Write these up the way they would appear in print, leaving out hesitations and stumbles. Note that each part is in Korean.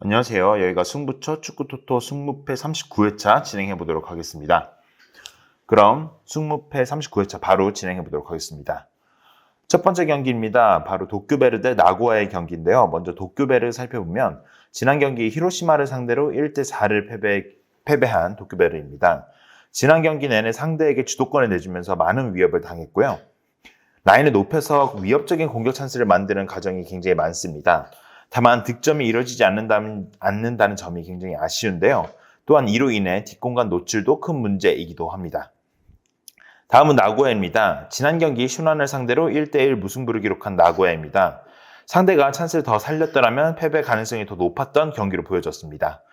안녕하세요. 여기가 승부처 축구토토 승무패 39회차 진행해 보도록 하겠습니다. 그럼 승무패 39회차 바로 진행해 보도록 하겠습니다. 첫 번째 경기입니다. 바로 도쿄베르 대 나고야의 경기인데요. 먼저 도쿄베르 살펴보면 지난 경기 히로시마를 상대로 1대4를 패배한 도쿄베르입니다. 지난 경기 내내 상대에게 주도권을 내주면서 많은 위협을 당했고요. 라인을 높여서 위협적인 공격 찬스를 만드는 과정이 굉장히 많습니다. 다만 득점이 이루어지지 않는다는 점이 굉장히 아쉬운데요. 또한 이로 인해 뒷공간 노출도 큰 문제이기도 합니다. 다음은 나고야입니다. 지난 경기 슈난을 상대로 1대1 무승부를 기록한 나고야입니다. 상대가 찬스를 더 살렸더라면 패배 가능성이 더 높았던 경기로 보여졌습니다.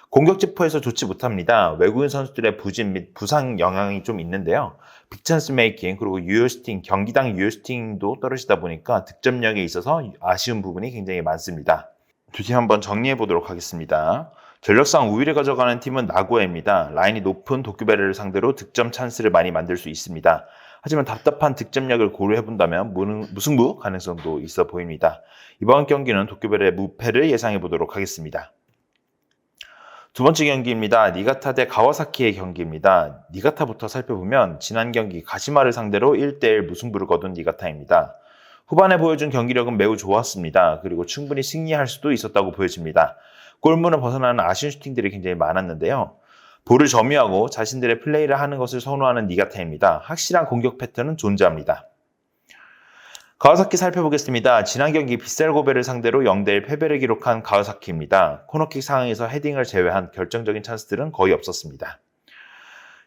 공격 지포에서 좋지 못합니다. 외국인 선수들의 부진 및 부상 영향이 좀 있는데요. 빅찬스 메이킹 그리고 유효슈팅, 경기당 유효슈팅도 떨어지다 보니까 득점력에 있어서 아쉬운 부분이 굉장히 많습니다. 두 팀 한번 정리해 보도록 하겠습니다. 전력상 우위를 가져가는 팀은 나고야입니다. 라인이 높은 도쿄베르를 상대로 득점 찬스를 많이 만들 수 있습니다. 하지만 답답한 득점력을 고려해 본다면 무승부 가능성도 있어 보입니다. 이번 경기는 도쿄베르의 무패를 예상해 보도록 하겠습니다. 두 번째 경기입니다. 니가타 대 가와사키의 경기입니다. 니가타부터 살펴보면 지난 경기 가시마를 상대로 1대1 무승부를 거둔 니가타입니다. 후반에 보여준 경기력은 매우 좋았습니다. 그리고 충분히 승리할 수도 있었다고 보여집니다. 골문을 벗어나는 아쉬운 슈팅들이 굉장히 많았는데요. 볼을 점유하고 자신들의 플레이를 하는 것을 선호하는 니가타입니다. 확실한 공격 패턴은 존재합니다. 가와사키 살펴보겠습니다. 지난 경기 빗셀고베를 상대로 0대1 패배를 기록한 가와사키입니다. 코너킥 상황에서 헤딩을 제외한 결정적인 찬스들은 거의 없었습니다.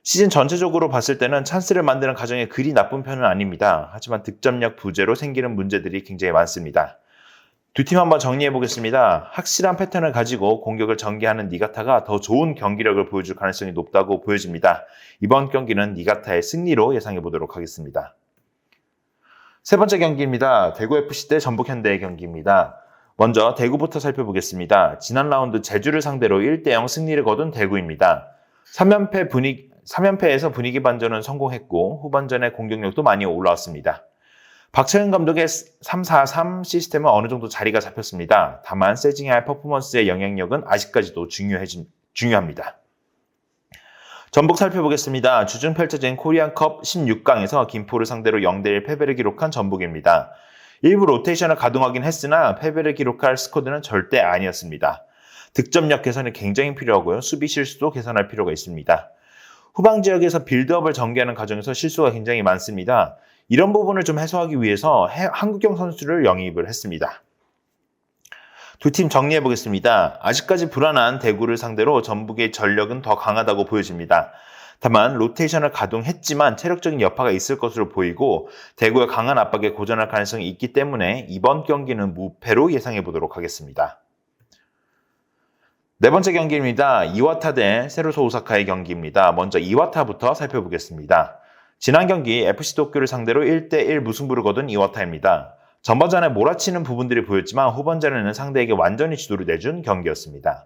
시즌 전체적으로 봤을 때는 찬스를 만드는 과정이 그리 나쁜 편은 아닙니다. 하지만 득점력 부재로 생기는 문제들이 굉장히 많습니다. 두 팀 한번 정리해 보겠습니다. 확실한 패턴을 가지고 공격을 전개하는 니가타가 더 좋은 경기력을 보여줄 가능성이 높다고 보여집니다. 이번 경기는 니가타의 승리로 예상해 보도록 하겠습니다. 세 번째 경기입니다. 대구FC 대 전북현대의 경기입니다. 먼저 대구부터 살펴보겠습니다. 지난 라운드 제주를 상대로 1대0 승리를 거둔 대구입니다. 3연패에서 분위기 반전은 성공했고 후반전의 공격력도 많이 올라왔습니다. 박철현 감독의 3-4-3 시스템은 어느 정도 자리가 잡혔습니다. 다만 세징야의 퍼포먼스의 영향력은 아직까지도 중요합니다. 전북 살펴보겠습니다. 주중 펼쳐진 코리안컵 16강에서 김포를 상대로 0대1 패배를 기록한 전북입니다. 일부 로테이션을 가동하긴 했으나 패배를 기록할 스쿼드는 절대 아니었습니다. 득점력 개선이 굉장히 필요하고요. 수비 실수도 개선할 필요가 있습니다. 후방 지역에서 빌드업을 전개하는 과정에서 실수가 굉장히 많습니다. 이런 부분을 좀 해소하기 위해서 한국형 선수를 영입을 했습니다. 두 팀 정리해 보겠습니다. 아직까지 불안한 대구를 상대로 전북의 전력은 더 강하다고 보여집니다. 다만 로테이션을 가동했지만 체력적인 여파가 있을 것으로 보이고 대구의 강한 압박에 고전할 가능성이 있기 때문에 이번 경기는 무패로 예상해 보도록 하겠습니다. 네 번째 경기입니다. 이와타 대 세로소 오사카의 경기입니다. 먼저 이와타부터 살펴보겠습니다. 지난 경기 FC 도쿄를 상대로 1대1 무승부를 거둔 이와타입니다. 전반전에 몰아치는 부분들이 보였지만 후반전에는 상대에게 완전히 주도를 내준 경기였습니다.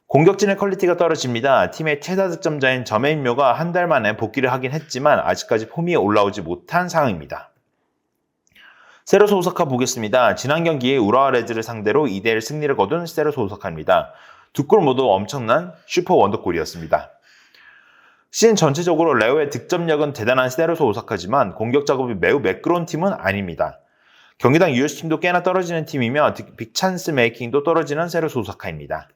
공격진의 퀄리티가 떨어집니다. 팀의 최다 득점자인 저메인묘가 한 달 만에 복귀를 하긴 했지만 아직까지 폼이 올라오지 못한 상황입니다. 세로소 오사카 보겠습니다. 지난 경기에 우라와 레즈를 상대로 2대1 승리를 거둔 세로소 오사카입니다. 두 골 모두 엄청난 슈퍼 원더골이었습니다. 시즌 전체적으로 레오의 득점력은 대단한 세로소 오사카지만 공격 작업이 매우 매끄러운 팀은 아닙니다. 경기당 유효슈팅도 꽤나 떨어지는 팀이며 빅찬스 메이킹도 떨어지는 세로소 오사카입니다.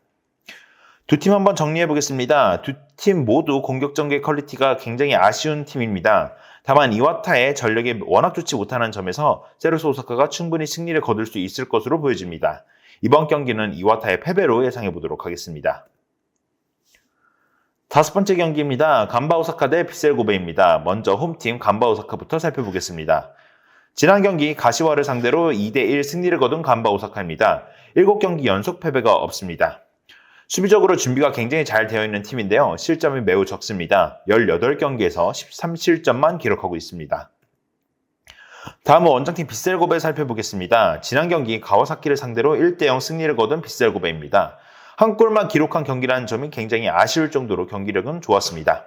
두 팀 한번 정리해 보겠습니다. 두 팀 모두 공격 전개 퀄리티가 굉장히 아쉬운 팀입니다. 다만 이와타의 전력이 워낙 좋지 못하는 점에서 세로소 오사카가 충분히 승리를 거둘 수 있을 것으로 보여집니다. 이번 경기는 이와타의 패배로 예상해 보도록 하겠습니다. 다섯 번째 경기입니다. 간바 오사카 대 빗셀 고베입니다. 먼저 홈팀 간바 오사카부터 살펴보겠습니다. 지난 경기 가시와를 상대로 2대1 승리를 거둔 간바 오사카입니다. 7경기 연속 패배가 없습니다. 수비적으로 준비가 굉장히 잘 되어 있는 팀인데요. 실점이 매우 적습니다. 18경기에서 13실점만 기록하고 있습니다. 다음은 원정팀 빗셀고베 살펴보겠습니다. 지난 경기 가와사키를 상대로 1대0 승리를 거둔 빗셀고베입니다. 한 골만 기록한 경기라는 점이 굉장히 아쉬울 정도로 경기력은 좋았습니다.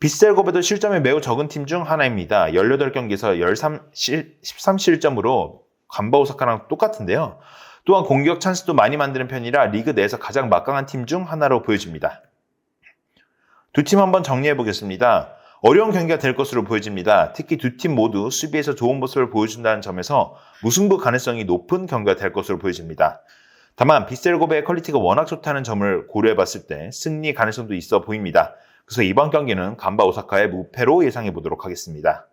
빗셀고베도 실점이 매우 적은 팀 중 하나입니다. 18경기에서 13실점으로 간바 오사카랑 똑같은데요. 또한 공격 찬스도 많이 만드는 편이라 리그 내에서 가장 막강한 팀 중 하나로 보여집니다. 두 팀 한번 정리해 보겠습니다. 어려운 경기가 될 것으로 보여집니다. 특히 두 팀 모두 수비에서 좋은 모습을 보여준다는 점에서 무승부 가능성이 높은 경기가 될 것으로 보여집니다. 다만 빗셀 고베의 퀄리티가 워낙 좋다는 점을 고려해 봤을 때 승리 가능성도 있어 보입니다. 그래서 이번 경기는 간바 오사카의 무패로 예상해 보도록 하겠습니다.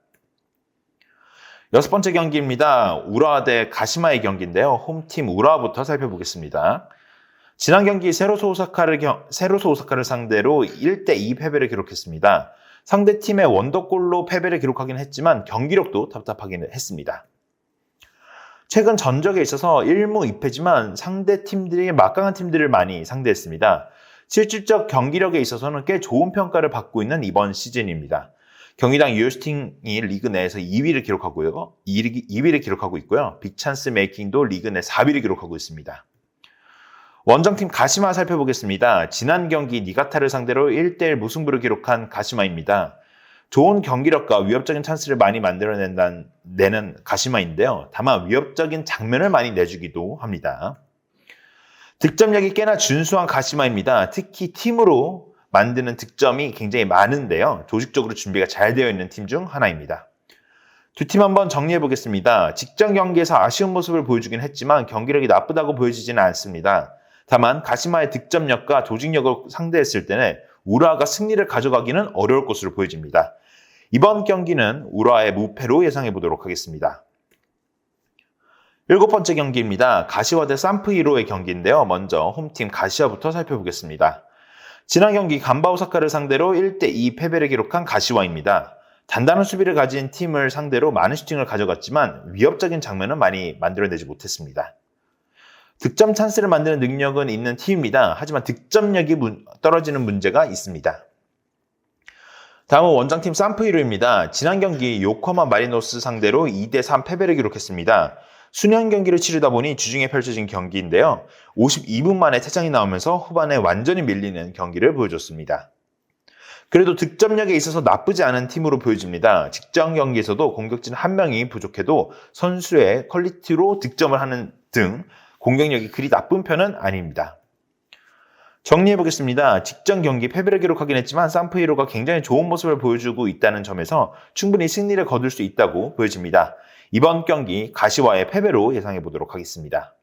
여섯 번째 경기입니다. 우라와 대 가시마의 경기인데요. 홈팀 우라와부터 살펴보겠습니다. 지난 경기 세로소 오사카를 상대로 1대2 패배를 기록했습니다. 상대팀의 원더골로 패배를 기록하긴 했지만 경기력도 답답하긴 했습니다. 최근 전적에 있어서 1무 2패지만 상대 팀들이 막강한 팀들을 많이 상대했습니다. 실질적 경기력에 있어서는 꽤 좋은 평가를 받고 있는 이번 시즌입니다. 경기당 유효슈팅이 리그 내에서 2위를 기록하고 있고요. 빅찬스 메이킹도 리그 내 4위를 기록하고 있습니다. 원정팀 가시마 살펴보겠습니다. 지난 경기 니가타를 상대로 1대1 무승부를 기록한 가시마입니다. 좋은 경기력과 위협적인 찬스를 많이 만들어내는 가시마인데요. 다만 위협적인 장면을 많이 내주기도 합니다. 득점력이 꽤나 준수한 가시마입니다. 특히 팀으로 만드는 득점이 굉장히 많은데요. 조직적으로 준비가 잘 되어 있는 팀 중 하나입니다. 두 팀 한번 정리해 보겠습니다. 직전 경기에서 아쉬운 모습을 보여주긴 했지만 경기력이 나쁘다고 보여지지는 않습니다. 다만 가시마의 득점력과 조직력을 상대했을 때는 우라와가 승리를 가져가기는 어려울 것으로 보여집니다. 이번 경기는 우라와의 무패로 예상해 보도록 하겠습니다. 일곱 번째 경기입니다. 가시와 대 산프히로의 경기인데요. 먼저 홈팀 가시와부터 살펴보겠습니다. 지난 경기 간바 오사카를 상대로 1대2 패배를 기록한 가시와입니다. 단단한 수비를 가진 팀을 상대로 많은 슈팅을 가져갔지만 위협적인 장면은 많이 만들어내지 못했습니다. 득점 찬스를 만드는 능력은 있는 팀입니다. 하지만 득점력이 떨어지는 문제가 있습니다. 다음은 원정팀 산프히로입니다. 지난 경기 요코하마 마리노스 상대로 2대3 패배를 기록했습니다. 수년 경기를 치르다 보니 주중에 펼쳐진 경기인데요. 52분 만에 퇴장이 나오면서 후반에 완전히 밀리는 경기를 보여줬습니다. 그래도 득점력에 있어서 나쁘지 않은 팀으로 보여집니다. 직전 경기에서도 공격진 한 명이 부족해도 선수의 퀄리티로 득점을 하는 등 공격력이 그리 나쁜 편은 아닙니다. 정리해보겠습니다. 직전 경기 패배를 기록하긴 했지만 산프히로가 굉장히 좋은 모습을 보여주고 있다는 점에서 충분히 승리를 거둘 수 있다고 보여집니다. 이번 경기 가시와의 패배로 예상해보도록 하겠습니다.